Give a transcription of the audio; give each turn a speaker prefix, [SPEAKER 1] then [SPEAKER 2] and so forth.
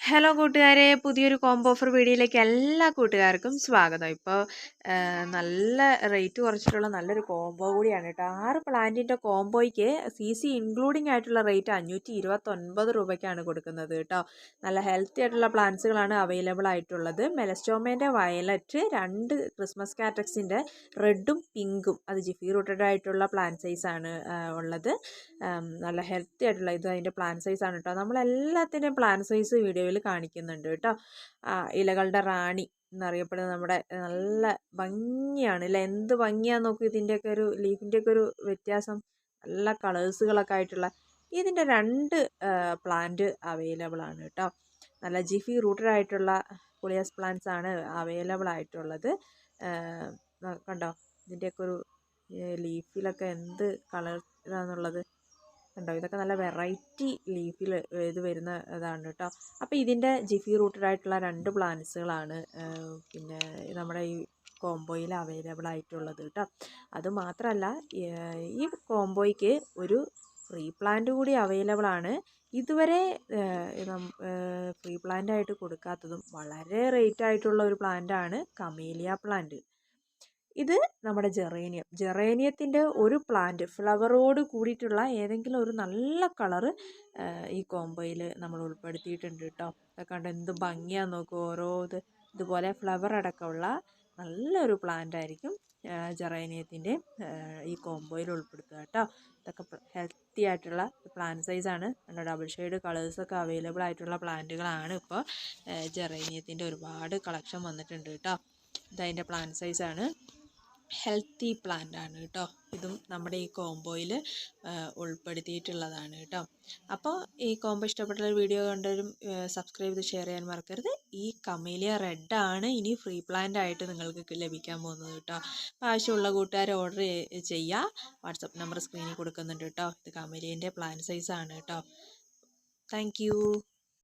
[SPEAKER 1] Hello കൂട്ടുകാരെ, പുതിയൊരു combo offer വീഡിയോയിലേക്ക് എല്ലാ കൂട്ടുകാർക്കും സ്വാഗതം. ഇപ്പോൾ നല്ല റേറ്റ് കുറച്ചിട്ടുള്ള നല്ലൊരു കോംബോ കൂടിയാണ് കേട്ടോ. 6 പ്ലാന്റിൻ്റെ കോംബോയ്ക്ക് CC ഇൻക്ലൂഡിംഗ് ആയിട്ടുള്ള റേറ്റ് 529 രൂപയ്ക്കാണ് കൊടുക്കുന്നത് കേട്ടോ. നല്ല ഹെൽത്തി ആയിട്ടുള്ള പ്ലാന്റ്സുകളാണ് അവൈലബിൾ ആയിട്ടുള്ളത്. മെലസ്റ്റോമേൻ്റെ വയലറ്റ്, 2 ക്രിസ്മസ് കാറ്റക്സിൻ്റെ റെഡും പിങ്കും, അത് ജിഫി റൂട്ടഡ് ആയിട്ടുള്ള പ്ലാന്റ് സൈസാണ് ഉള്ളത്. നല്ല ഹെൽത്തി ആയിട്ടുള്ള ഇത് അതിൻ്റെ പ്ലാന്റ് സൈസാണ് കേട്ടോ. നമ്മളെല്ലാത്തിൻ്റെയും പ്ലാന്റ് സൈസ് വീഡിയോയിൽ കാണിക്കുന്നുണ്ട് കേട്ടോ. ഇലകളുടെ റാണി എന്നറിയപ്പെടുന്നത് നമ്മുടെ നല്ല ഭംഗിയാണ് അല്ലേ, എന്ത് ഭംഗിയാന്ന് നോക്കൂ. ഇതിൻ്റെയൊക്കെ ഒരു ലീഫിൻ്റെയൊക്കെ ഒരു വ്യത്യാസം, നല്ല കളേഴ്സുകളൊക്കെ ആയിട്ടുള്ള ഇതിൻ്റെ 2 പ്ലാന്റ് അവൈലബിൾ ആണ് കേട്ടോ. നല്ല ജിഫി റൂട്ടഡ് ആയിട്ടുള്ള കുളിയസ് പ്ലാന്റ്സ് ആണ് അവൈലബിൾ ആയിട്ടുള്ളത്. കണ്ടോ, ഇതിൻ്റെയൊക്കെ ഒരു ലീഫിലൊക്കെ എന്ത് കളർ ഇതാണെന്നുള്ളത് കണ്ടോ. ഇതൊക്കെ നല്ല വെറൈറ്റി ലീഫിൽ ഇത് വരുന്ന ഇതാണ് കേട്ടോ. അപ്പോൾ ഇതിൻ്റെ ജിഫി റൂട്ടഡ് ആയിട്ടുള്ള 2 പ്ലാന്റ്സുകളാണ് പിന്നെ നമ്മുടെ ഈ കോംബോയിൽ അവൈലബിൾ ആയിട്ടുള്ളത് കേട്ടോ. അതുമാത്രമല്ല, ഈ കോംബോയ്ക്ക് ഒരു ഫ്രീ പ്ലാന്റ് കൂടി അവൈലബിൾ ആണ്. ഇതുവരെ ഫ്രീ പ്ലാന്റ് ആയിട്ട് കൊടുക്കാത്തതും വളരെ റേറ്റ് ആയിട്ടുള്ള ഒരു പ്ലാന്റാണ് കമേലിയ പ്ലാന്റ്. ഇത് നമ്മുടെ ജെറേനിയത്തിൻ്റെ ഒരു പ്ലാന്റ് ഫ്ലവറോട് കൂടിയിട്ടുള്ള ഏതെങ്കിലും ഒരു നല്ല കളറ് ഈ കോംബോയിൽ നമ്മൾ ഉൾപ്പെടുത്തിയിട്ടുണ്ട് കേട്ടോ. ഇതൊക്കെ കണ്ട് എന്ത് ഭംഗിയാന്ന് നോക്കൂ. ഇതുപോലെ ഫ്ലവർ അടക്കമുള്ള നല്ലൊരു പ്ലാന്റ് ആയിരിക്കും ജെറേനിയത്തിൻ്റെ ഈ കോംബോയിൽ ഉൾപ്പെടുത്തുക കേട്ടോ. ഇതൊക്കെ ഹെൽത്തി ആയിട്ടുള്ള പ്ലാന്റ് സൈസാണ്. ഡബിൾ ഷെയ്ഡ് കളേഴ്സൊക്കെ അവൈലബിൾ ആയിട്ടുള്ള പ്ലാന്റുകളാണ്. ഇപ്പോൾ ജെറേനിയത്തിൻ്റെ ഒരുപാട് കളക്ഷൻ വന്നിട്ടുണ്ട് കേട്ടോ. ഇതതിൻ്റെ പ്ലാന്റ് സൈസാണ്. ഹെൽത്തി പ്ലാന്റ് ആണ് കേട്ടോ. ഇതും നമ്മുടെ ഈ കോംബോയിൽ ഉൾപ്പെടുത്തിയിട്ടുള്ളതാണ് കേട്ടോ. അപ്പോൾ ഈ കോംബോ ഇഷ്ടപ്പെട്ട വീഡിയോ കണ്ടവരും സബ്സ്ക്രൈബ് ചെയ്ത് ഷെയർ ചെയ്യാൻ മറക്കരുത്. ഈ കമേലിയ റെഡ് ആണ് ഇനി ഫ്രീ പ്ലാന്റ് ആയിട്ട് നിങ്ങൾക്ക് ലഭിക്കാൻ പോകുന്നത് കേട്ടോ. അപ്പോൾ ആവശ്യമുള്ള കൂട്ടുകാർ ഓർഡർ ചെയ്യുക. വാട്സപ്പ് നമ്പർ സ്ക്രീനിൽ കൊടുക്കുന്നുണ്ട് കേട്ടോ. ഇത് കമേലിയൻ്റെ പ്ലാന്റ് സൈസാണ് കേട്ടോ. താങ്ക്